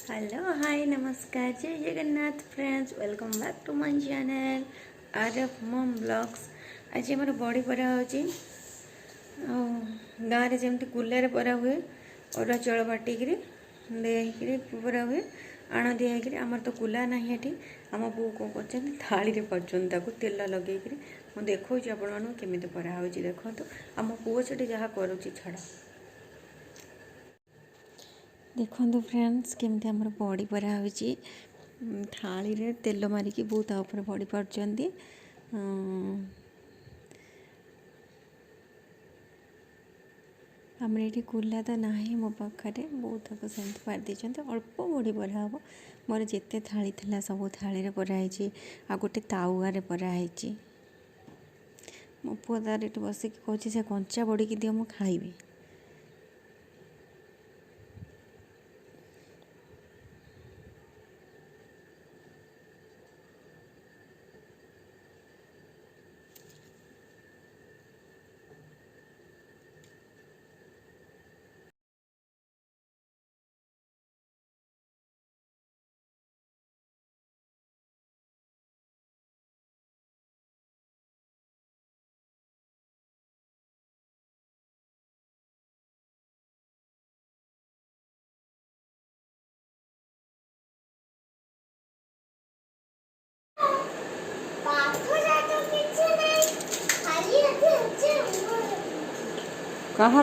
Hello hi नमस्कार जय Jagannath friends welcome back to my channel RF mum blogs. आज आम बड़ी परा हो गाँव में जमी कुल्ला परा हुए अरुआ चाउल बाटिक दे परा हुए आण दिखाई आमर तो कुला ना ये आम बो कौन कर थाली कर तेल लगे मुझे देखा आपण केमी परा हो देखो आम पुओ से जहाँ करुच्ची छाड़ देखो फ्रेंड्स केमती आमर बड़ी परा हो थाली रे तेल मारिकी बहुत ऊपर बड़ी पार्टी आमर ये कुला तो ना मो पाखे बहुत सेमती पार देते अल्प बड़ी परा हम मोर जिते थाली थी सब थाली पराई आ गोटे ताउे पराई मो पुआ तार ये बसिक कहूँ से कंचा बड़ी की दियो मुझे खाइबी। कहाँ